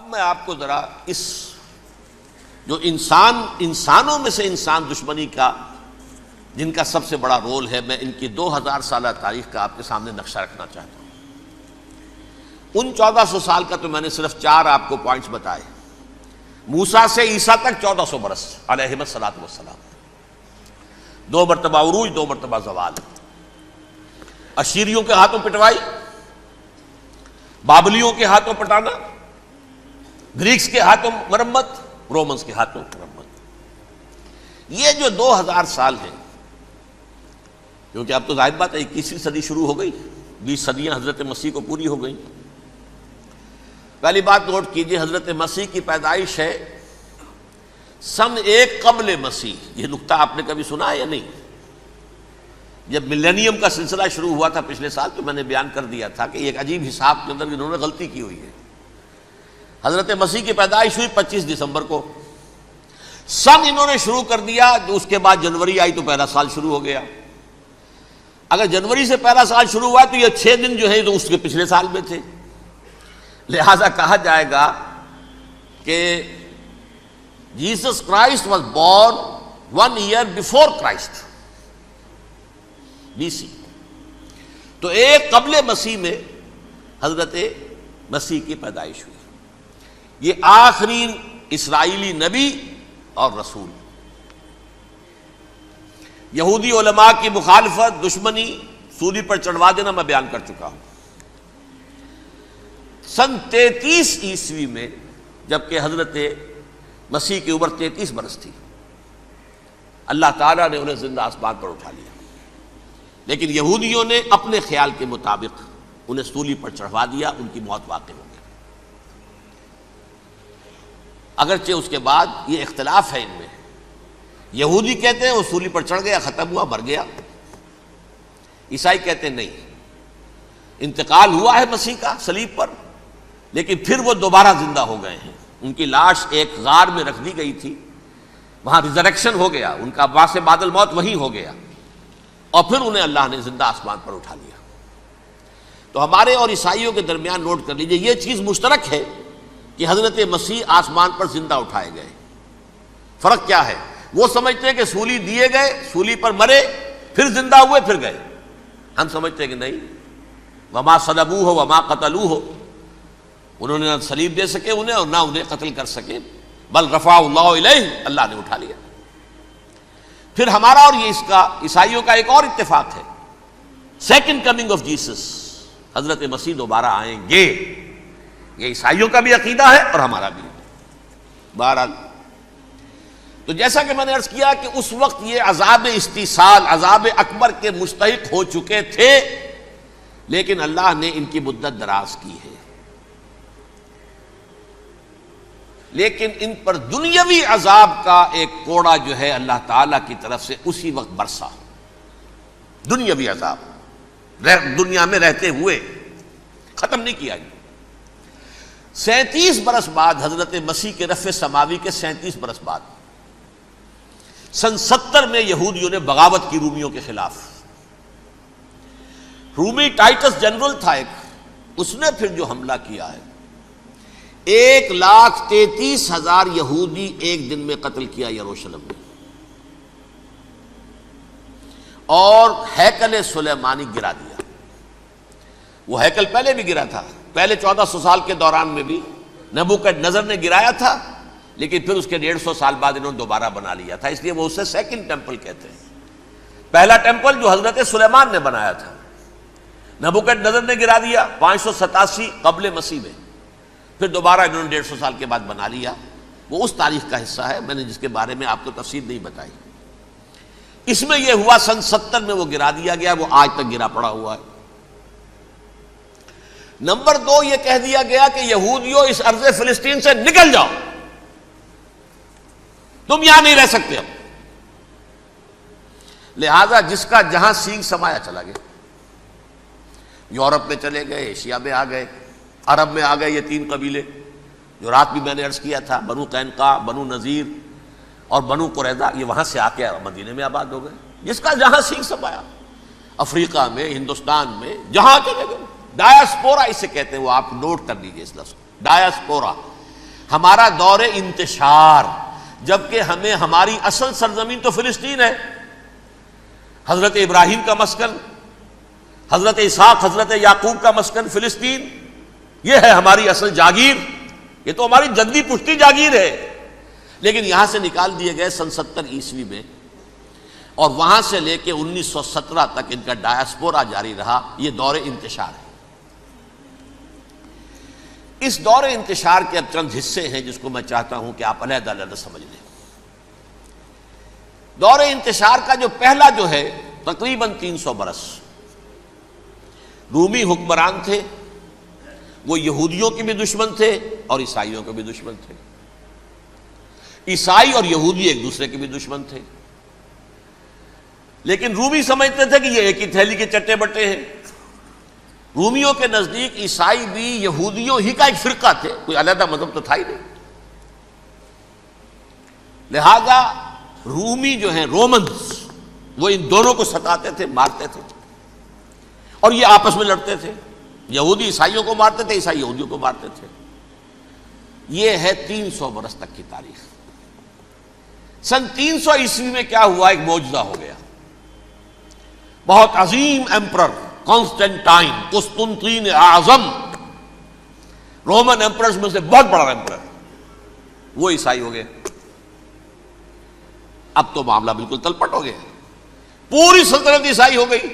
میں آپ کو ذرا اس جو انسانوں میں سے انسان دشمنی کا جن کا سب سے بڑا رول ہے، میں ان کی 2000 سالہ تاریخ کا آپ کے سامنے نقشہ رکھنا چاہتا ہوں۔ ان 1400 سال کا تو میں نے صرف 4 آپ کو پوائنٹس بتائے۔ موسیٰ سے عیسیٰ تک 1400 برس علیہ الصلوۃ والسلام، 2 مرتبہ عروج، 2 مرتبہ زوال، اشیریوں کے ہاتھوں پٹوائی، بابلیوں کے ہاتھوں پٹانا، گریکس کے ہاتھوں مرمت، رومنس کے ہاتھوں مرمت۔ یہ جو 2000 سال ہیں، کیونکہ اب تو ظاہر بات ہے 21ویں صدی شروع ہو گئی، 20 صدیاں حضرت مسیح کو پوری ہو گئیں۔ پہلی بات نوٹ کیجئے، حضرت مسیح کی پیدائش ہے سن 1 قبل مسیح۔ یہ نقطہ آپ نے کبھی سنا ہے یا نہیں؟ جب ملینیم کا سلسلہ شروع ہوا تھا پچھلے سال، تو میں نے بیان کر دیا تھا کہ ایک عجیب حساب کے اندر انہوں نے غلطی کی ہوئی ہے۔ حضرت مسیح کی پیدائش ہوئی 25 دسمبر کو، سن انہوں نے شروع کر دیا، اس کے بعد جنوری آئی تو پہلا سال شروع ہو گیا۔ اگر جنوری سے پہلا سال شروع ہوا تو یہ 6 دن جو ہے تو اس کے پچھلے سال میں تھے، لہذا کہا جائے گا کہ Jesus Christ was born 1 year before Christ, BC۔ تو 1 قبل مسیح میں حضرت مسیح کی پیدائش ہوئی۔ یہ آخری اسرائیلی نبی اور رسول۔ یہودی علماء کی مخالفت، دشمنی، سولی پر چڑھوا دینا میں بیان کر چکا ہوں۔ سن 33 عیسوی میں جبکہ حضرت مسیح کی عمر 33 برس تھی، اللہ تعالیٰ نے انہیں زندہ آسمان پر اٹھا لیا، لیکن یہودیوں نے اپنے خیال کے مطابق انہیں سولی پر چڑھوا دیا، ان کی موت واقع ہو گئی۔ اگرچہ اس کے بعد یہ اختلاف ہے ان میں، یہودی کہتے ہیں وہ سولی پر چڑھ گیا، ختم ہوا، مر گیا، عیسائی کہتے ہیں نہیں، انتقال ہوا ہے مسیح کا صلیب پر، لیکن پھر وہ دوبارہ زندہ ہو گئے ہیں۔ ان کی لاش ایک غار میں رکھ دی گئی تھی، وہاں ریزریکشن ہو گیا، ان کا باعث بعد الموت وہیں ہو گیا، اور پھر انہیں اللہ نے زندہ آسمان پر اٹھا لیا۔ تو ہمارے اور عیسائیوں کے درمیان نوٹ کر لیجئے، یہ چیز مشترک ہے کہ حضرت مسیح آسمان پر زندہ اٹھائے گئے۔ فرق کیا ہے؟ وہ سمجھتے ہیں کہ سولی دیے گئے، سولی پر مرے، پھر زندہ ہوئے، پھر گئے۔ ہم سمجھتے ہیں کہ نہیں، وما صلبوہ وما قتلوہ، انہوں نے نہ صلیب دے سکے انہیں اور نہ انہیں قتل کر سکے، بل رفع اللہ الیہ، اللہ نے اٹھا لیا۔ پھر ہمارا اور یہ اس کا عیسائیوں کا ایک اور اتفاق ہے، سیکنڈ کمنگ آف جیسس، حضرت مسیح دوبارہ آئیں گے، یہ عیسائیوں کا بھی عقیدہ ہے اور ہمارا بھی۔ بہرحال تو جیسا کہ میں نے عرض کیا کہ اس وقت یہ عذاب استیصال، عذاب اکبر کے مستحق ہو چکے تھے، لیکن اللہ نے ان کی مدت دراز کی ہے، لیکن ان پر دنیاوی عذاب کا ایک کوڑا جو ہے اللہ تعالیٰ کی طرف سے اسی وقت برسا۔ دنیاوی عذاب دنیا میں رہتے ہوئے ختم نہیں کیا گیا۔ 37 برس بعد حضرت مسیح کے رفع سماوی کے 37 برس بعد سن 70 میں یہودیوں نے بغاوت کی رومیوں کے خلاف۔ رومی ٹائٹس جنرل تھا ایک، اس نے پھر جو حملہ کیا ہے، 1,33,000 یہودی ایک دن میں قتل کیا یروشلم میں، اور ہیکل سلیمانی گرا دیا۔ وہ ہیکل پہلے بھی گرا تھا، پہلے 1400 سال کے دوران میں بھی نبوکدنضر نے گرایا تھا، لیکن پھر اس کے 150 سال بعد انہوں نے دوبارہ بنا لیا تھا، اس لیے وہ اسے سیکنڈ ٹیمپل کہتے ہیں۔ پہلا ٹیمپل جو حضرت سلیمان نے بنایا تھا، نبوکدنضر نے گرا دیا 587 قبل مسیح میں، پھر دوبارہ انہوں نے 150 سال کے بعد بنا لیا۔ وہ اس تاریخ کا حصہ ہے، میں نے جس کے بارے میں آپ کو تفصیل نہیں بتائی۔ اس میں یہ ہوا سن 70 میں وہ گرا دیا گیا، وہ آج تک گرا پڑا ہوا ہے۔ نمبر 2 یہ کہہ دیا گیا کہ یہودیوں اس ارض فلسطین سے نکل جاؤ، تم یہاں نہیں رہ سکتے اب۔ لہذا جس کا جہاں سینگ سمایا چلا گیا، یورپ میں چلے گئے، ایشیا میں آ گئے، عرب میں آ گئے یہ 3 قبیلے جو رات بھی میں نے عرض کیا تھا، بنو قینقاع، بنو نذیر اور بنو قریظہ، یہ وہاں سے آ کے مدینے میں آباد ہو گئے۔ جس کا جہاں سینگ سمایا، افریقہ میں، ہندوستان میں، جہاں چلے گئے۔ ڈایاسپورا اسے کہتے ہیں، وہ آپ نوٹ کر لیجئے اس لفظ کو، ڈایاسپورا۔ ہمارا دور انتشار، جبکہ ہمیں ہماری اصل سرزمین تو فلسطین ہے، حضرت ابراہیم کا مسکن، حضرت اسحاق حضرت یعقوب کا مسکن فلسطین، یہ ہے ہماری اصل جاگیر، یہ تو ہماری جدی پشتی جاگیر ہے، لیکن یہاں سے نکال دیے گئے سن 70 عیسوی میں، اور وہاں سے لے کے 1917 تک ان کا ڈایاسپورا جاری رہا۔ یہ دور انتشار ہے۔ اس دور انتشار کے اب چند حصے ہیں جس کو میں چاہتا ہوں کہ آپ علیحدہ علیحدہ سمجھ لیں۔ دور انتشار کا جو پہلا جو ہے تقریباً 300 برس رومی حکمران تھے، وہ یہودیوں کے بھی دشمن تھے اور عیسائیوں کے بھی دشمن تھے، عیسائی اور یہودی ایک دوسرے کے بھی دشمن تھے، لیکن رومی سمجھتے تھے کہ یہ ایک ہی تھیلی کے چٹے بٹے ہیں۔ رومیوں کے نزدیک عیسائی بھی یہودیوں ہی کا ایک فرقہ تھے، کوئی علیحدہ مذہب تو تھا ہی نہیں، لہذا رومی جو ہیں رومنز وہ ان دونوں کو ستاتے تھے، مارتے تھے، اور یہ آپس میں لڑتے تھے، یہودی عیسائیوں کو مارتے تھے، عیسائی یہودیوں کو مارتے تھے۔ یہ ہے 300 برس تک کی تاریخ۔ سن 300 عیسوی میں کیا ہوا؟ ایک معجزہ ہو گیا۔ بہت عظیم ایمپرر کانسٹینٹائن، قسطنطین اعظم، رومن ایمپررز میں سے بہت بڑا ایمپرر، وہ عیسائی ہو گئے۔ اب تو معاملہ بالکل تلپٹ ہو گیا، پوری سلطنت عیسائی ہو گئی۔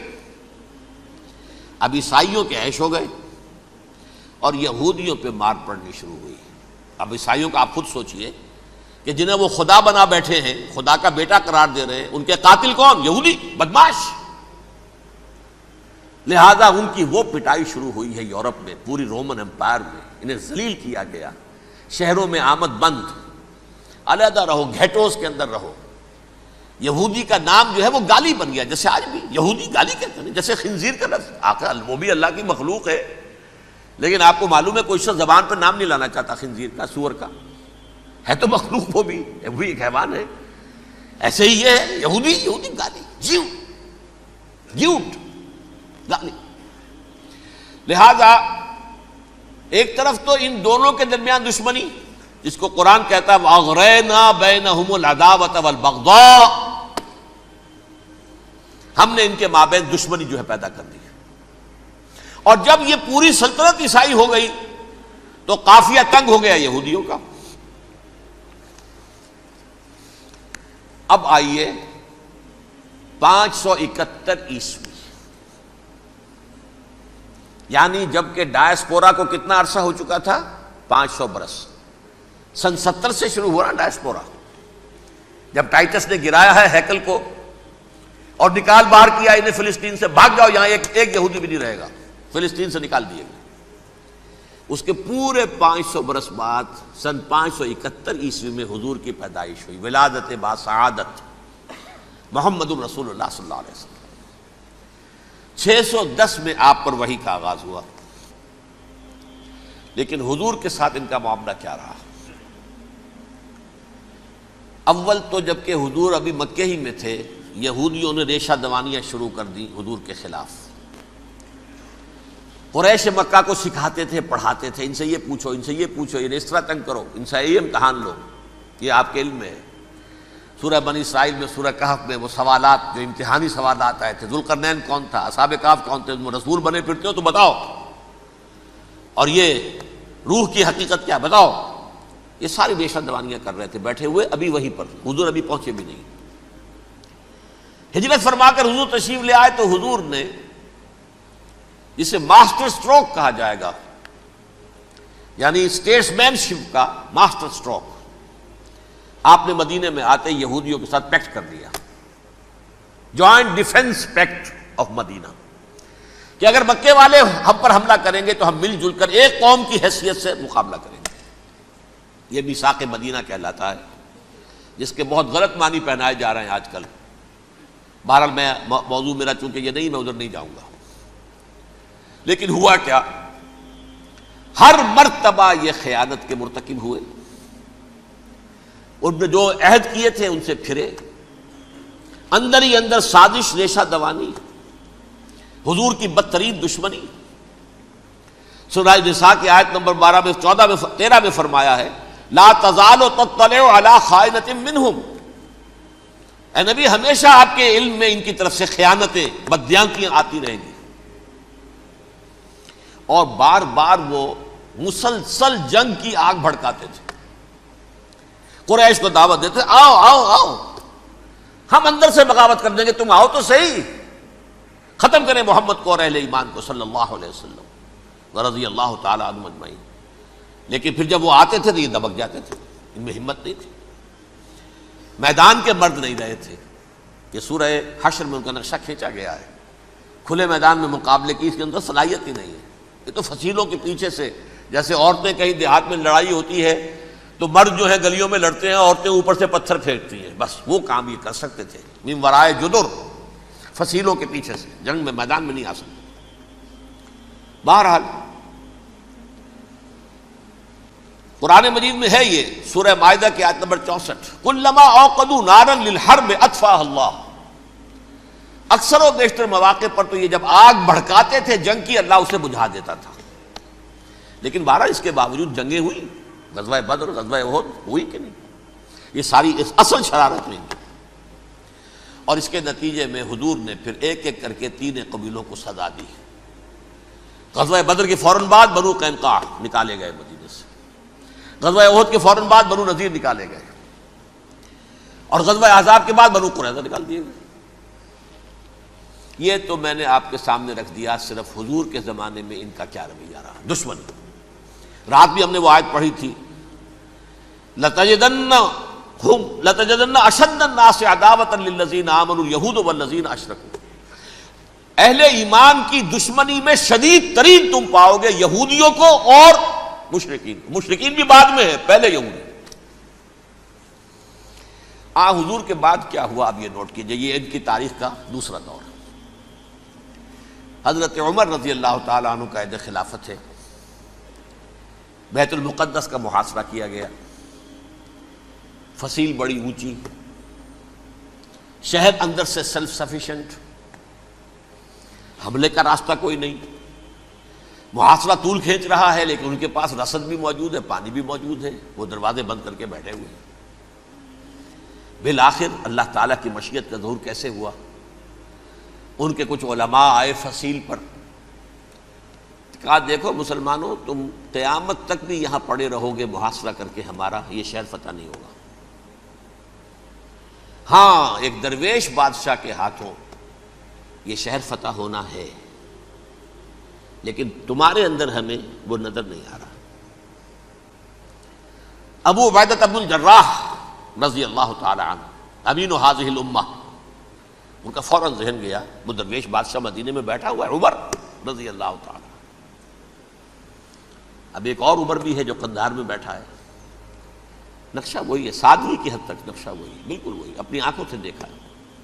اب عیسائیوں کے عیش ہو گئے اور یہودیوں پہ مار پڑنی شروع ہوئی۔ اب عیسائیوں کا آپ خود سوچئے کہ جنہیں وہ خدا بنا بیٹھے ہیں، خدا کا بیٹا قرار دے رہے ہیں، ان کے قاتل کون؟ یہودی بدماش۔ لہذا ان کی وہ پٹائی شروع ہوئی ہے یورپ میں، پوری رومن امپائر میں، انہیں ذلیل کیا گیا، شہروں میں آمد بند، علیحدہ رہو، گھیٹوز کے اندر رہو۔ یہودی کا نام جو ہے وہ گالی بن گیا، جیسے آج بھی یہودی گالی کہتے ہیں، جیسے خنزیر کا لفظ، آخر وہ بھی اللہ کی مخلوق ہے، لیکن آپ کو معلوم ہے کوئی شخص زبان پر نام نہیں لانا چاہتا خنزیر کا، سور کا، ہے تو مخلوق وہ بھی ایک حیوان ہے۔ ایسے ہی یہ ہے یہودی، یہودی گالی، جیو گیوٹ گالی۔ لہذا ایک طرف تو ان دونوں کے درمیان دشمنی، جس کو قرآن کہتا ہے وَأَغْرَيْنَا بَيْنَهُمُ الْعَدَاوَةَ وَالْبَغْضَاءَ، ہم نے ان کے مابین دشمنی جو ہے پیدا کر دی۔ اور جب یہ پوری سلطنت عیسائی ہو گئی تو قافیہ تنگ ہو گیا یہودیوں کا۔ اب آئیے 571 عیسوی، یعنی جب کہ ڈایاسپورا کو کتنا عرصہ ہو چکا تھا؟ 500 برس۔ سن 70 سے شروع ہوا نا ڈایاسپورا، جب ٹائٹس نے گرایا ہے ہیکل کو اور نکال باہر کیا انہیں فلسطین سے، بھاگ جاؤ یہاں ایک یہودی بھی نہیں رہے گا، فلسطین سے نکال دیے گئے۔ اس کے پورے 500 برس بعد سن 571 عیسوی میں حضور کی پیدائش ہوئی، ولادت با سعادت محمد الرسول اللہ صلی اللہ علیہ وسلم۔ 610 میں آپ پر وحی کا آغاز ہوا، لیکن حضور کے ساتھ ان کا معاملہ کیا رہا؟ اول تو جبکہ حضور ابھی مکے ہی میں تھے، یہودیوں نے ریشہ دوانیاں شروع کر دی حضور کے خلاف۔ قریش مکہ کو سکھاتے تھے، پڑھاتے تھے، ان سے یہ پوچھو، ان سے یہ پوچھو، انہیں اس طرح تنگ کرو، ان سے یہ امتحان لو، یہ آپ کے علم میں ہے۔ سورہ بنی اسرائیل میں، سورہ کہف میں وہ سوالات جو امتحانی سوالات آئے تھے، ذوالقرنین کون تھا، اصحاب کہف کون تھے، تم رسول بنے پھرتے ہو تو بتاؤ، اور یہ روح کی حقیقت کیا بتاؤ، یہ ساری ریشہ دوانیاں کر رہے تھے بیٹھے ہوئے ابھی وہیں پر، حضور ابھی پہنچے بھی نہیں۔ ہجرت فرما کر حضور تشریف لے آئے تو حضور نے، جسے ماسٹر سٹروک کہا جائے گا، یعنی اسٹیٹس مین شپ کا ماسٹر سٹروک، آپ نے مدینے میں آتے یہودیوں کے ساتھ پیکٹ کر دیا، جوائنٹ ڈیفنس پیکٹ آف مدینہ، کہ اگر مکے والے ہم پر حملہ کریں گے تو ہم مل جل کر ایک قوم کی حیثیت سے مقابلہ کریں گے۔ یہ میثاق مدینہ کہلاتا ہے، جس کے بہت غلط معنی پہنائے جا رہے ہیں آج کل۔ بہرحال میں موضوع میرا چونکہ یہ نہیں، میں ادھر نہیں جاؤں گا، لیکن ہوا کیا؟ ہر مرتبہ یہ خیانت کے مرتکب ہوئے، ان نے جو عہد کیے تھے ان سے پھرے، اندر ہی اندر سازش، ریشہ دوانی، حضور کی بدترین دشمنی۔ سورہ نساء کی آیت نمبر 12 میں 14 میں 13 میں فرمایا ہے لا تزال تطلع علی خائنۃ منہم، اے نبی ہمیشہ آپ کے علم میں ان کی طرف سے خیانتیں، بددیانتیاں آتی رہیں گی. اور بار بار وہ مسلسل جنگ کی آگ بھڑکاتے تھے. قریش کو دعوت دیتے، آؤ آؤ آؤ ہم اندر سے بغاوت کر دیں گے، تم آؤ تو صحیح، ختم کریں محمد کو اور اہل ایمان کو صلی اللہ علیہ وسلم ورضی اللہ تعالی عنہم اجمعین. لیکن پھر جب وہ آتے تھے تو یہ دبک جاتے تھے، ان میں ہمت نہیں تھی، میدان کے مرد نہیں رہے تھے. یہ سورہ حشر میں ان کا نقشہ کھینچا گیا ہے. کھلے میدان میں مقابلے کی اس کے اندر صلاحیت ہی نہیں ہے. یہ تو فصیلوں کے پیچھے سے، جیسے عورتیں کہیں دیہات میں لڑائی ہوتی ہے تو مرد جو ہے گلیوں میں لڑتے ہیں، عورتیں اوپر سے پتھر پھینکتی ہیں، بس وہ کام یہ کر سکتے تھے. من ورائے جدر، فصیلوں کے پیچھے سے، جنگ میں میدان میں نہیں آ سکتے. بہرحال قرآن مجید میں ہے یہ سورہ مائدہ کی آیت نمبر 64، کلما اوقدوا نارا للحرب اطفاها اللہ. اکثر و بیشتر مواقع پر تو یہ جب آگ بھڑکاتے تھے جنگ کی، اللہ اسے بجھا دیتا تھا. لیکن بہرحال اس کے باوجود جنگیں ہوئی، غزوہ بدر، غزوہ احد ہوئی کہ نہیں؟ یہ ساری اس اصل شرارت ہوئی. اور اس کے نتیجے میں حضور نے پھر ایک ایک کر کے 3 قبیلوں کو سزا دی. غزوہ بدر کے فوراً بعد بنو قینقاع نکالے گئے مدینے سے، غزوہ احد کے فوراً بعد بنو نذیر نکالے گئے، اور غزوہ احزاب کے بعد بنو قریظہ نکال دیے گئے. یہ تو میں نے آپ کے سامنے رکھ دیا صرف حضور کے زمانے میں ان کا کیا رویہ رہا. دشمن، رات بھی ہم نے وہ آیت پڑھی تھی، لَتَجِدَنَّ أَشَدَّ النَّاسِ عَدَاوَةً لِلَّذِينَ آمَنُوا الْيَهُودُ وَالَّذِينَ أَشْرَكُوا. اہل ایمان کی دشمنی میں شدید ترین تم پاؤ گے یہودیوں کو اور مشرکین. مشرکین بھی بعد میں ہے، پہلے یہودی. حضور کے بعد کیا ہوا اب یہ نوٹ کیجئے، یہ ان کی تاریخ کا دوسرا دور. حضرت عمر رضی اللہ تعالیٰ عنہ قائد خلافت ہے. بیت المقدس کا محاصرہ کیا گیا، فصیل بڑی اونچی، شہر اندر سے سیلف سفیشینٹ، حملے کا راستہ کوئی نہیں، محاصرہ طول کھینچ رہا ہے، لیکن ان کے پاس رسد بھی موجود ہے، پانی بھی موجود ہے، وہ دروازے بند کر کے بیٹھے ہوئے ہیں. بالآخر اللہ تعالیٰ کی مشیت کا ظہور کیسے ہوا؟ ان کے کچھ علماء آئے فصیل پر، کہا دیکھو مسلمانوں، تم قیامت تک بھی یہاں پڑے رہو گے محاصرہ کر کے ہمارا، یہ شہر فتح نہیں ہوگا. ہاں ایک درویش بادشاہ کے ہاتھوں یہ شہر فتح ہونا ہے، لیکن تمہارے اندر ہمیں وہ نظر نہیں آ رہا. ابو عبیدہ بن الجراح رضی اللہ تعالی عنہ، امین هذه الامہ، ان کا فوراً ذہن گیا وہ درویش بادشاہ مدینے میں بیٹھا ہوا ہے عمر رضی اللہ تعالی. اب ایک اور عمر بھی ہے جو قندھار میں بیٹھا ہے. نقشہ وہی ہے، سادگی کی حد تک نقشہ وہی، بالکل وہی، اپنی آنکھوں سے دیکھا ہے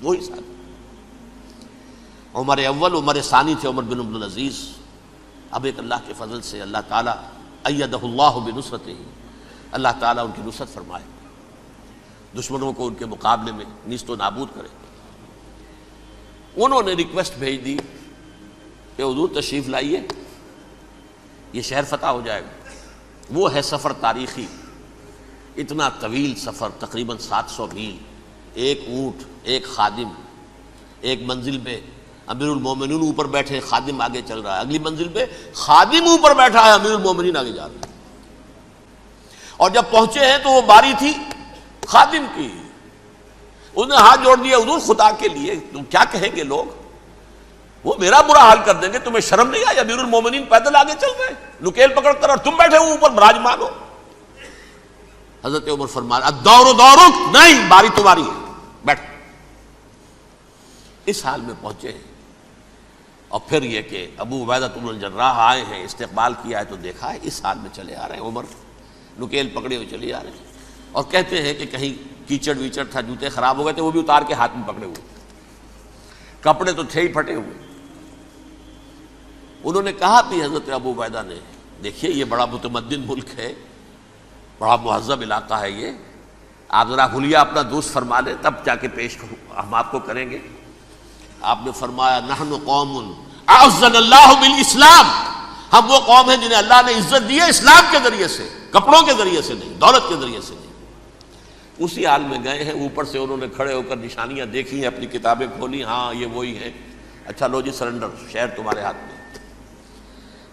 وہی سادگی. عمر اول، عمر ثانی تھے عمر بن عبد العزیز. اب ایک اللہ کے فضل سے اللہ تعالیٰ ایدہ اللہ بنصرتہ، اللہ تعالیٰ ان کی نصرت فرمائے، دشمنوں کو ان کے مقابلے میں نیست و نابود کرے. انہوں نے ریکویسٹ بھیج دی کہ حضور تشریف لائیے، یہ شہر فتح ہو جائے گا. وہ ہے سفر تاریخی، اتنا طویل سفر، تقریباً 700 میل، ایک اونٹ، ایک خادم، ایک منزل پہ امیر المومنین اوپر بیٹھے، خادم آگے چل رہا ہے، اگلی منزل پہ خادم اوپر بیٹھا ہے، امیر المومنین آگے جا رہے ہیں. اور جب پہنچے ہیں تو وہ باری تھی خادم کی. انہوں نے ہاتھ جوڑ دیا، حضور خدا کے لیے تم کیا کہیں گے لوگ، وہ میرا برا حال کر دیں گے، تمہیں شرم نہیں آئی؟ امیر المومنین پیدل آگے چل رہے ہیں نکیل پکڑ کر، اور تم بیٹھے ہو اوپر براجمان ہو. حضرت عمر فرمایا الدور دورک، نہیں باری تمہاری ہے، بیٹھ. اس حال میں پہنچے ہیں. اور پھر یہ کہ ابو عبیدہ بن الجراح آئے ہیں، استقبال کیا ہے تو دیکھا ہے اس حال میں چلے آ رہے ہیں. عمر نکیل پکڑے ہوئے چلے آ رہے ہیں، اور کہتے ہیں کہ کہیں کیچڑ ویچڑ تھا، جوتے خراب ہو گئے تھے، وہ بھی اتار کے ہاتھ میں پکڑے ہوئے، کپڑے تو تھے ہی پھٹے ہوئے. انہوں نے کہا بھی حضرت ابو عبیدہ نے، دیکھیے یہ بڑا متمدن ملک ہے، بڑا مہذب علاقہ ہے، یہ آپ ذرا حلیہ اپنا دوست فرما لیں تب جا کے پیش ہم آپ کو کریں گے. آپ نے فرمایا نحن قوم اعزنا اللہ بالاسلام، ہم وہ قوم ہیں جنہیں اللہ نے عزت دی ہے اسلام کے ذریعے سے. کپڑوں کے ذریعے سے نہیں، دولت کے ذریعے سے نہیں۔ اسی حال میں گئے ہیں، اوپر سے انہوں نے کھڑے ہو کر نشانیاں دیکھی ہیں، اپنی کتابیں کھولی، ہاں یہ وہی ہیں، اچھا لو جی سرنڈر، شہر تمہارے ہاتھ میں۔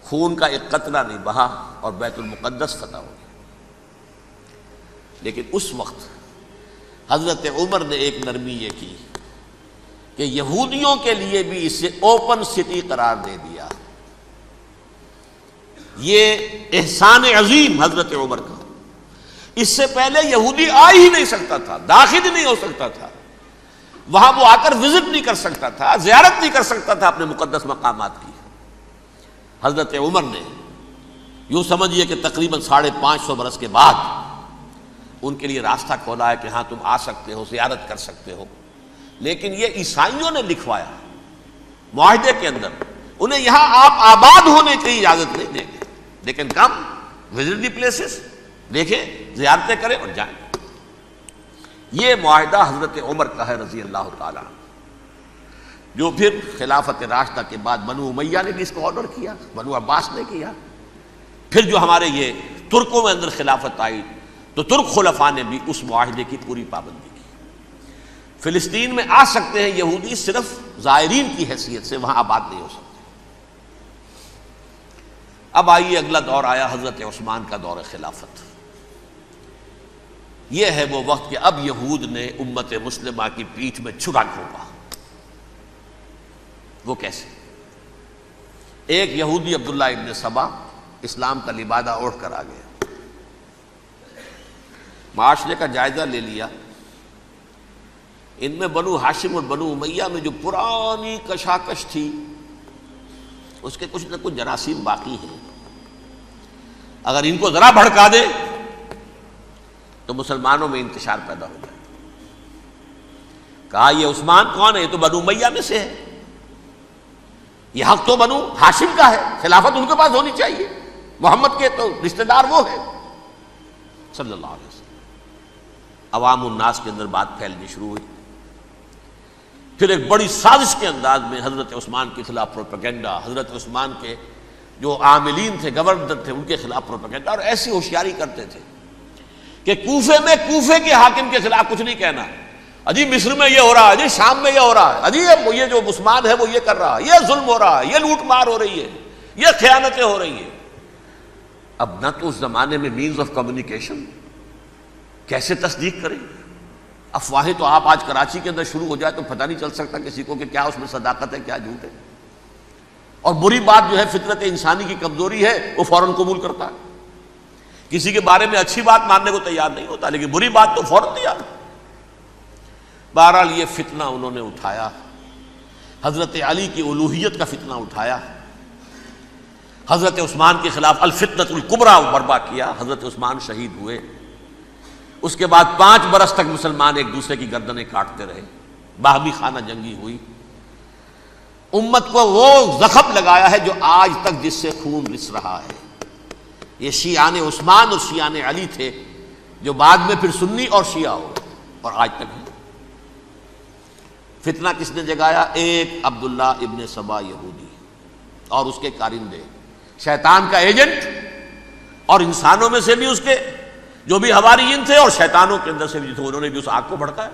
خون کا ایک قطرہ نہیں بہا اور بیت المقدس فتح ہو گیا۔ لیکن اس وقت حضرت عمر نے ایک نرمی یہ کی کہ یہودیوں کے لیے بھی اسے اوپن سٹی قرار دے دیا۔ یہ احسان عظیم حضرت عمر کا، اس سے پہلے یہودی آ ہی نہیں سکتا تھا، داخل ہی نہیں ہو سکتا تھا، وہاں وہ آ کر وزٹ نہیں کر سکتا تھا، زیارت نہیں کر سکتا تھا اپنے مقدس مقامات کی۔ حضرت عمر نے یوں سمجھیے کہ تقریباً 550 برس کے بعد ان کے لیے راستہ کھولا ہے کہ ہاں تم آ سکتے ہو، زیارت کر سکتے ہو۔ لیکن یہ عیسائیوں نے لکھوایا معاہدے کے اندر، انہیں یہاں آپ آباد ہونے کی اجازت نہیں دیں گے، لیکن کم وزٹ دی پلیسز، دیکھیں، زیارتیں کریں اور جائیں۔ یہ معاہدہ حضرت عمر کا ہے رضی اللہ تعالیٰ، جو پھر خلافت راشدہ کے بعد بنو امیہ نے بھی اس کو آرڈر کیا، بنو عباس نے کیا، پھر جو ہمارے یہ ترکوں میں اندر خلافت آئی تو ترک خلفاء نے بھی اس معاہدے کی پوری پابندی کی۔ فلسطین میں آ سکتے ہیں یہودی، صرف زائرین کی حیثیت سے، وہاں آباد نہیں ہو سکتے۔ اب آئیے اگلا دور آیا حضرت عثمان کا دور خلافت۔ یہ ہے وہ وقت کہ اب یہود نے امت مسلمہ کی پیٹھ میں چھرا گھونپا۔ وہ کیسے؟ ایک یہودی عبداللہ ابن سبا اسلام کا لبادہ اوڑھ کر آ گیا، معاشرے کا جائزہ لے لیا، ان میں بنو ہاشم اور بنو امیہ میں جو پرانی کشاکش تھی اس کے کچھ نہ کچھ جراثیم باقی ہیں، اگر ان کو ذرا بھڑکا دے تو مسلمانوں میں انتشار پیدا ہو جائے۔ کہا یہ عثمان کون ہے؟ یہ تو بنو امیہ میں سے ہے، یہ حق تو بنو ہاشم کا ہے، خلافت ان کے پاس ہونی چاہیے، محمد کے تو رشتہ دار وہ ہے صلی اللہ علیہ وسلم۔ عوام الناس کے اندر بات پھیلنی شروع ہوئی، پھر ایک بڑی سازش کے انداز میں حضرت عثمان کے خلاف پروپیگنڈا، حضرت عثمان کے جو عاملین تھے، گورنر تھے، ان کے خلاف پروپیگنڈا، اور ایسی ہوشیاری کرتے تھے کہ کوفے میں کوفے کے حاکم کے خلاف کچھ نہیں کہنا، اجی مصر میں یہ ہو رہا ہے، اجی شام میں یہ ہو رہا ہے، اجی یہ جو عثمان ہے وہ یہ کر رہا ہے، یہ ظلم ہو رہا ہے، یہ لوٹ مار ہو رہی ہے، یہ خیانتیں ہو رہی ہیں۔ اب نہ تو اس زمانے میں مینز آف کمیونیکیشن، کیسے تصدیق کریں؟ افواہیں تو آپ آج کراچی کے اندر شروع ہو جائے تو پتہ نہیں چل سکتا کسی کو کہ کیا اس میں صداقت ہے، کیا جھوٹ ہے، اور بری بات جو ہے فطرت انسانی کی کمزوری ہے، وہ فوراً قبول کرتا ہے، کسی کے بارے میں اچھی بات ماننے کو تیار نہیں ہوتا، لیکن بری بات تو فوراً تیار۔ بہرحال یہ فتنہ انہوں نے اٹھایا، حضرت علی کی الوہیت کا فتنہ اٹھایا، حضرت عثمان کے خلاف الفتنۃ الکبریٰ برپا کیا، حضرت عثمان شہید ہوئے، اس کے بعد 5 برس تک مسلمان ایک دوسرے کی گردنیں کاٹتے رہے، باہمی خانہ جنگی ہوئی، امت کو وہ زخم لگایا ہے جو آج تک جس سے خون رس رہا ہے۔ یہ شیعان عثمان اور شیعان علی تھے جو بعد میں پھر سنی اور شیعہ ہو اور آج تک ہے۔ فتنہ کس نے جگایا؟ ایک عبداللہ ابن سبا یہودی اور اس کے کارندے، شیطان کا ایجنٹ، اور انسانوں میں سے بھی اس کے جو بھی حواریین تھے اور شیطانوں کے اندر سے بھی تھے، انہوں نے بھی اس آگ کو بھڑکایا۔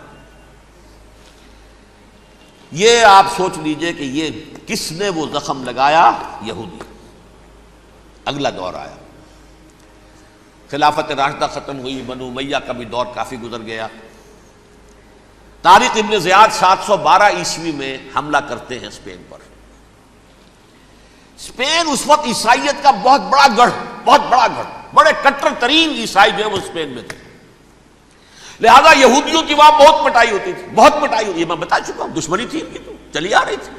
یہ آپ سوچ لیجئے کہ یہ کس نے وہ زخم لگایا؟ یہودی۔ اگلا دور آیا، خلافت راشدہ ختم ہوئی، بنو امیہ کا بھی دور کافی گزر گیا۔ طارق ابن زیاد 712 عیسوی میں حملہ کرتے ہیں اسپین پر۔ اسپین اس وقت عیسائیت کا بہت بڑا گڑھ، بڑے کٹر ترین عیسائی جو ہے وہ اسپین میں تھے، لہذا یہودیوں کی وہاں بہت پٹائی ہوتی تھی، یہ میں بتا چکا ہوں، دشمنی تھی ان کی تو چلی آ رہی تھی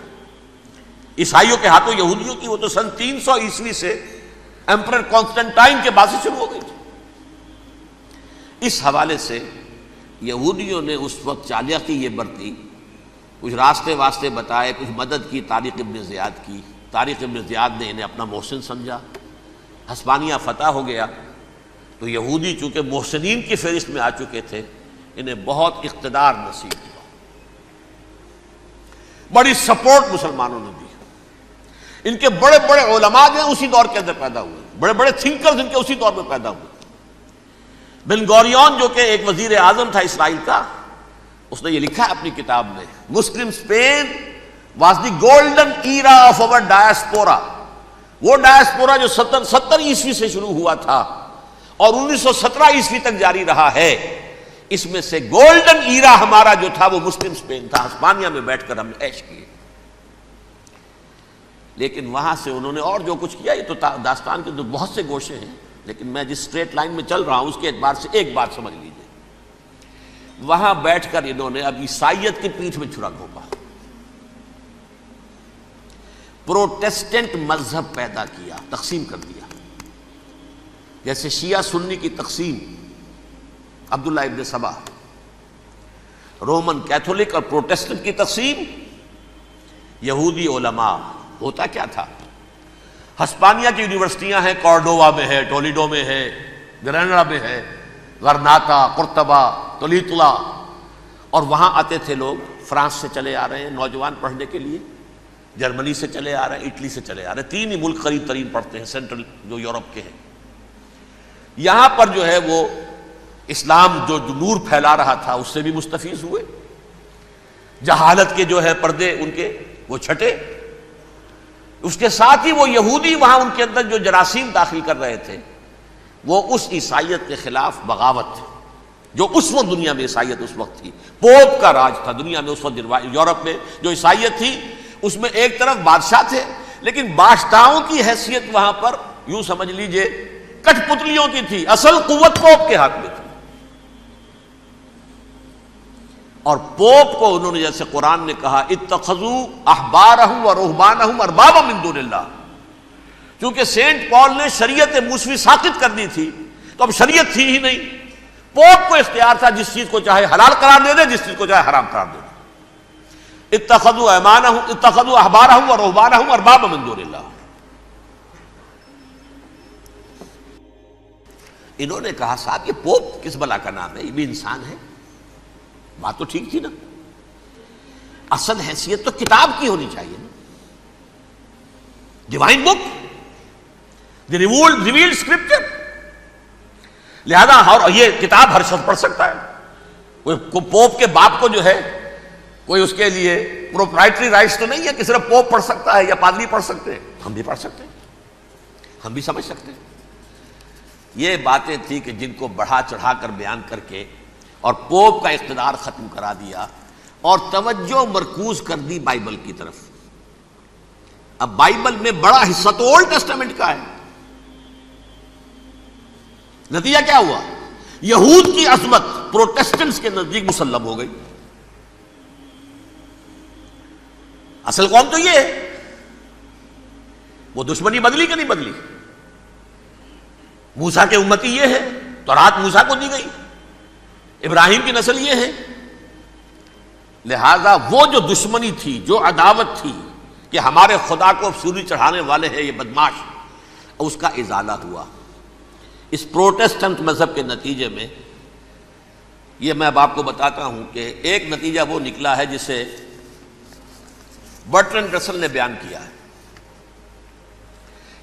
عیسائیوں کے ہاتھوں یہودیوں کی، وہ تو سن 300 عیسوی سے ایمپرر کانسٹنٹائن کے بعد سے شروع ہو گئی تھی۔ اس حوالے سے یہودیوں نے اس وقت چالاکی یہ برتی، کچھ راستے واسطے بتائے، کچھ مدد کی طارق ابن زیاد کی۔ طارق ابن زیاد نے انہیں اپنا محسن سمجھا، ہسپانیہ فتح ہو گیا تو یہودی چونکہ محسنین کی فہرست میں آ چکے تھے، انہیں بہت اقتدار نصیب ہوا، بڑی سپورٹ مسلمانوں نے دی۔ ان کے بڑے بڑے علماء جو ہیں اسی دور کے اندر پیدا ہوئے، بڑے بڑے تھنکرز ان کے اسی دور میں پیدا ہوئے۔ بن گوریون جو کہ ایک وزیر اعظم تھا اسرائیل کا، اس نے یہ لکھا ہے اپنی کتاب میں، Muslim Spain was the golden era of our diaspora. وہ ڈائسپورا جو 70 عیسوی سے شروع ہوا تھا اور 1917 عیسوی تک جاری رہا ہے، اس میں سے گولڈن ایرا ہمارا جو تھا وہ مسلم اسپین تھا. ہسپانیہ میں بیٹھ کر ہم نے عیش کیے. لیکن وہاں سے انہوں نے اور جو کچھ کیا، یہ تو داستان کے تو بہت سے گوشے ہیں، لیکن میں جس اسٹریٹ لائن میں چل رہا ہوں اس کے اعتبار سے ایک بات سمجھ لیجیے. وہاں بیٹھ کر انہوں نے اب عیسائیت کی پیٹھ میں چھرا گھونپا، پروٹیسٹنٹ مذہب پیدا کیا، تقسیم کر دیا. جیسے شیعہ سنی کی تقسیم، عبداللہ ابن سبا، رومن کیتھولک اور پروٹیسٹنٹ کی تقسیم، یہودی علماء. ہوتا کیا تھا؟ ہسپانیہ کی یونیورسٹیاں ہیں، کارڈووا میں ہے، ٹولیڈو میں ہے، گریناڈا میں ہے، غرناطہ، قرطبہ، تولیتلا، اور وہاں آتے تھے لوگ. فرانس سے چلے آ رہے ہیں نوجوان پڑھنے کے لیے، جرمنی سے چلے آ رہے ہیں، اٹلی سے چلے آ رہے ہیں. 3 ہی ملک قریب ترین پڑھتے ہیں سینٹرل جو یورپ کے ہیں. یہاں پر جو ہے وہ اسلام جو نور پھیلا رہا تھا اس سے بھی مستفیض ہوئے. جہالت کے جو ہے پردے ان کے وہ چھٹے. اس کے ساتھ ہی وہ یہودی وہاں ان کے اندر جو جراثیم داخل کر رہے تھے وہ اس عیسائیت کے خلاف بغاوت تھی جو اس وقت دنیا میں عیسائیت اس وقت تھی. پوپ کا راج تھا دنیا میں اس وقت. یورپ میں جو عیسائیت تھی اس میں ایک طرف بادشاہ تھے، لیکن بادشاہوں کی حیثیت وہاں پر یوں سمجھ لیجئے کٹ پتلیوں کی تھی. اصل قوت پوپ کے ہاتھ میں تھی. اور پوپ کو انہوں نے جیسے قرآن نے کہا اتخذوا احبارهم ورهبانهم اربابا من دون اللہ، چونکہ سینٹ پال نے شریعت موسوی ساقط کر دی تھی تو اب شریعت تھی ہی نہیں. پوپ کو اختیار تھا جس چیز کو چاہے حلال قرار دے دے، جس چیز کو چاہے حرام قرار دے دے. اتخذوا احبارهم ورهبانهم اربابا من دون اللہ. انہوں نے کہا صاحب یہ پوپ کس بلا کا نام ہے، یہ بھی انسان ہے. بات تو ٹھیک تھی نا، اصل حیثیت تو کتاب کی ہونی چاہیے نا، ڈیوائن بک، دی ریویلڈ اسکرپچر. لہذا اور یہ کتاب ہر شخص پڑھ سکتا ہے. کوئی پوپ کے باپ کو جو ہے کوئی اس کے لیے پروپرائٹری رائٹس تو نہیں ہے کہ صرف پوپ پڑھ سکتا ہے یا پادری پڑھ سکتے ہیں. ہم بھی پڑھ سکتے ہیں، ہم بھی سمجھ سکتے ہیں. یہ باتیں تھی کہ جن کو بڑھا چڑھا کر بیان کر کے اور پوپ کا اقتدار ختم کرا دیا اور توجہ مرکوز کر دی بائبل کی طرف. اب بائبل میں بڑا حصہ تو اولڈ ٹیسٹامنٹ کا ہے. نتیجہ کیا ہوا؟ یہود کی عظمت پروٹیسٹنٹس کے نزدیک مسلم ہو گئی. اصل قوم تو یہ ہے. وہ دشمنی بدلی کہ نہیں بدلی؟ موسیٰ کے امتی یہ ہے، تورات موسیٰ کو دی گئی، ابراہیم کی نسل یہ ہے. لہذا وہ جو دشمنی تھی، جو عداوت تھی کہ ہمارے خدا کو سولی چڑھانے والے ہیں یہ بدماش، اس کا ازالہ ہوا اس پروٹیسٹنٹ مذہب کے نتیجے میں. یہ میں اب آپ کو بتاتا ہوں کہ ایک نتیجہ وہ نکلا ہے جسے برٹرنڈ رسل نے بیان کیا ہے.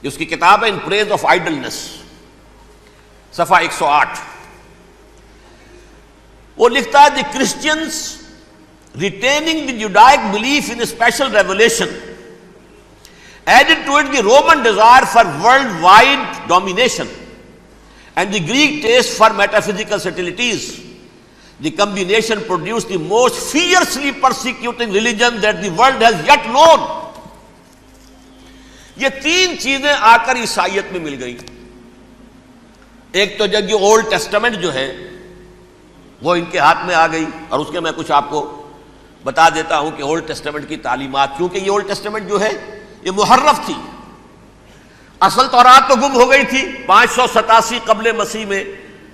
اس کی کتاب ہے ان پریز آف آئیڈلنس، صفحہ 108. وہ لکھتا ہے the Christians retaining the Judaic belief in special revelation added to it the Roman desire for world wide domination and the Greek taste for metaphysical subtleties. The combination produce the most fiercely persecuting religion that the world has yet known. یہ 3 چیزیں آ کر عیسائیت میں مل گئی. ایک تو جب یہ اولڈ ٹیسٹامنٹ جو ہے وہ ان کے ہاتھ میں آ گئی، اور اس کے میں کچھ آپ کو بتا دیتا ہوں کہ اولڈ ٹیسٹامنٹ کی تعلیمات، کیونکہ یہ اولڈ ٹیسٹامنٹ جو ہے یہ محرف تھی. اصل تورات تو گم ہو گئی تھی 587 قبل مسیح میں،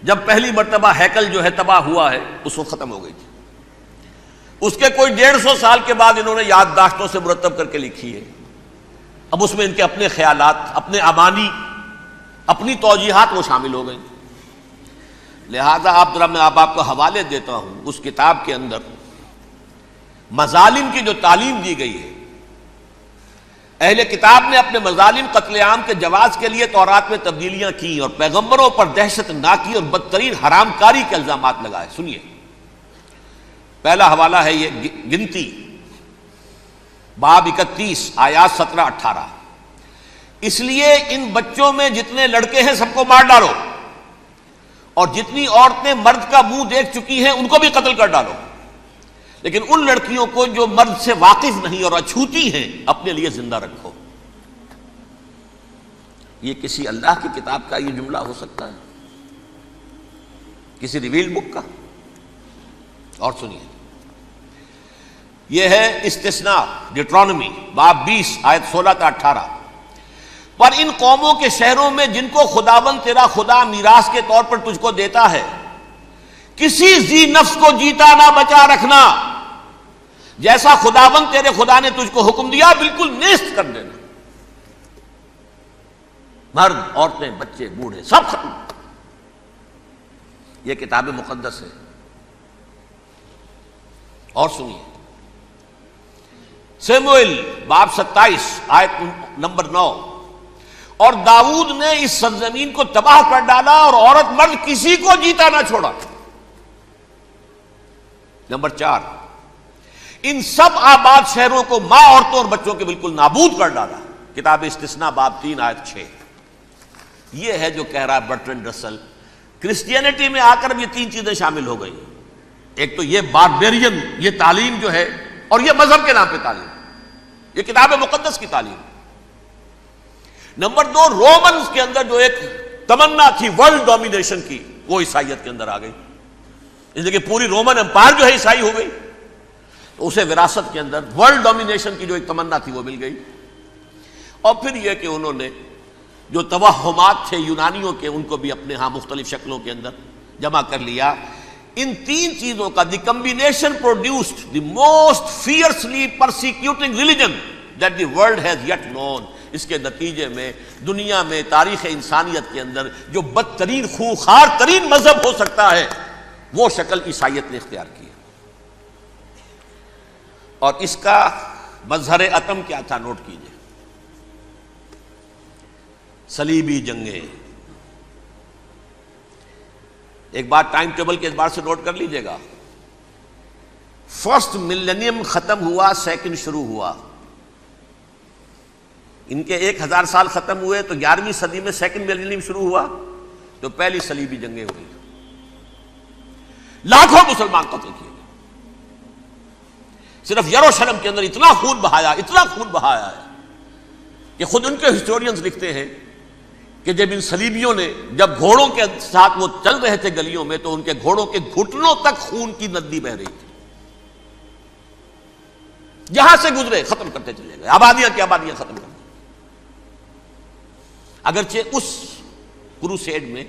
جب پہلی مرتبہ ہیکل جو ہے تباہ ہوا ہے اس وقت ختم ہو گئی تھی. اس کے کوئی 150 سال کے بعد انہوں نے یادداشتوں سے مرتب کر کے لکھی ہے. اب اس میں ان کے اپنے خیالات، اپنے امانی، اپنی توجیحات وہ شامل ہو گئیں. لہذا میں آپ کو حوالے دیتا ہوں اس کتاب کے اندر مظالم کی جو تعلیم دی گئی ہے. اہل کتاب نے اپنے مظالم قتل عام کے جواز کے لیے تورات میں تبدیلیاں کی اور پیغمبروں پر دہشت ناکی اور بدترین حرام کاری کے الزامات لگائے. سنیے، پہلا حوالہ ہے یہ گنتی باب 31 آیات 17-18. اس لیے ان بچوں میں جتنے لڑکے ہیں سب کو مار ڈالو، اور جتنی عورتیں مرد کا منہ دیکھ چکی ہیں ان کو بھی قتل کر ڈالو، لیکن ان لڑکیوں کو جو مرد سے واقف نہیں اور اچھوتی ہیں اپنے لیے زندہ رکھو. یہ کسی اللہ کی کتاب کا یہ جملہ ہو سکتا ہے؟ کسی ریویل بک کا؟ اور سنیے، یہ ہے استثناء ڈیٹرانومی باب 20 آیت 16-18. پر ان قوموں کے شہروں میں جن کو خداوند تیرا خدا میراث کے طور پر تجھ کو دیتا ہے، کسی ذی نفس کو جیتا نہ بچا رکھنا، جیسا خداوند تیرے خدا نے تجھ کو حکم دیا بالکل نیست کر دینا. مرد، عورتیں، بچے، بوڑھے سب ختم. یہ کتاب مقدس ہے. اور سنیے، سموئیل باب 27 آیت نمبر 9. اور داؤد نے اس سرزمین کو تباہ کر ڈالا اور عورت مرد کسی کو جیتا نہ چھوڑا. نمبر 4، ان سب آباد شہروں کو ماں، عورتوں اور بچوں کے بالکل نابود کر ڈالا. کتاب استثناء باب 3 آیت 6. یہ ہے جو کہہ رہا ہے برٹرنڈ رسل، کرسچینٹی میں آ کر اب یہ 3 چیزیں شامل ہو گئی. ایک تو یہ باربیرین یہ تعلیم جو ہے، اور یہ مذہب کے نام پہ تعلیم، یہ کتاب مقدس کی تعلیم. نمبر 2، رومنز کے اندر جو ایک تمنا تھی ورلڈ ڈومینیشن کی، وہ عیسائیت کے اندر آ گئی. اس لیے کہ پوری رومن امپائر جو ہے عیسائی ہو گئی، تو اسے وراثت کے اندر ورلڈ ڈومینیشن کی جو ایک تمنا تھی وہ مل گئی. اور پھر یہ کہ انہوں نے جو توہمات تھے یونانیوں کے، ان کو بھی اپنے ہاں مختلف شکلوں کے اندر جمع کر لیا. ان 3 چیزوں کا the combination produced the most fiercely persecuting religion that the world has yet known. اس کے نتیجے میں دنیا میں تاریخ انسانیت کے اندر جو بدترین خوخار ترین مذہب ہو سکتا ہے وہ شکل عیسائیت نے اختیار کی. اور اس کا مظہر عتم کیا تھا؟ نوٹ کیجئے، صلیبی جنگیں. ایک بات ٹائم ٹیبل کے اعتبار سے نوٹ کر لیجئے گا. فرسٹ ملینیم ختم ہوا، سیکنڈ شروع ہوا. ان کے 1000 سال ختم ہوئے تو 11ویں صدی میں سیکنڈ ملینیم شروع ہوا، تو پہلی صلیبی جنگیں ہوئی. لاکھوں مسلمان قتل کیے. صرف یروشلم کے اندر اتنا خون بہایا ہے کہ خود ان کے ہسٹورینز لکھتے ہیں کہ جب ان صلیبیوں نے جب گھوڑوں کے ساتھ وہ چل رہے تھے گلیوں میں، تو ان کے گھوڑوں کے گھٹنوں تک خون کی ندی بہ رہی تھی. جہاں سے گزرے ختم کرتے چلے گئے، آبادیاں کی آبادیاں ختم کر دی. اگرچہ اس کروسیڈ میں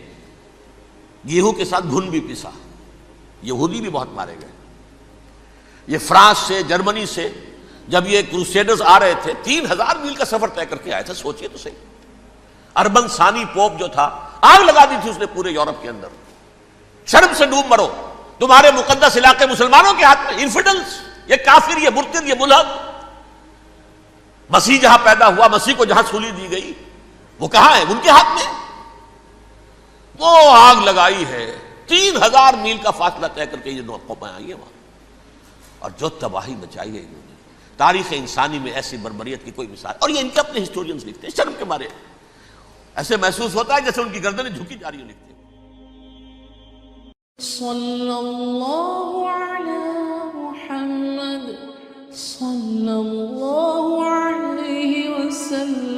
گیہوں کے ساتھ گھن بھی پسا، یہودی بھی بہت مارے گئے. یہ فرانس سے، جرمنی سے جب یہ کروسیڈرز آ رہے تھے، 3000 میل کا سفر طے کر کے آئے تھے. سوچئے تو صحیح. اربن ثانی پوپ جو تھا، آگ لگا دی تھی اس نے پورے یورپ کے اندر. شرم سے ڈوب مرو، تمہارے مقدس علاقے مسلمانوں کے ہاتھ میں. انفیڈلز، یہ کافر، یہ مرتد، یہ ملحد. مسیح جہاں پیدا ہوا، مسیح کو جہاں سولی دی گئی، وہ کہاں ہے؟ ان کے ہاتھ میں. وہ آگ لگائی ہے. 3000 میل کا فاصلہ طے کر کے یہ قومیں آئی ہیں وہاں، اور جو تباہی مچائی ہے انہوں نے. تاریخ انسانی میں ایسی بربریت کی کوئی مثال. اور یہ ان کے اپنے ہسٹورینز لکھتے ہیں. شرم کے مارے ایسے محسوس ہوتا ہے جیسے ان کی گردنیں جھکی جا رہی ہیں. لکھتے ہیں صلی اللہ علی محمد صلی اللہ علیہ وسلم.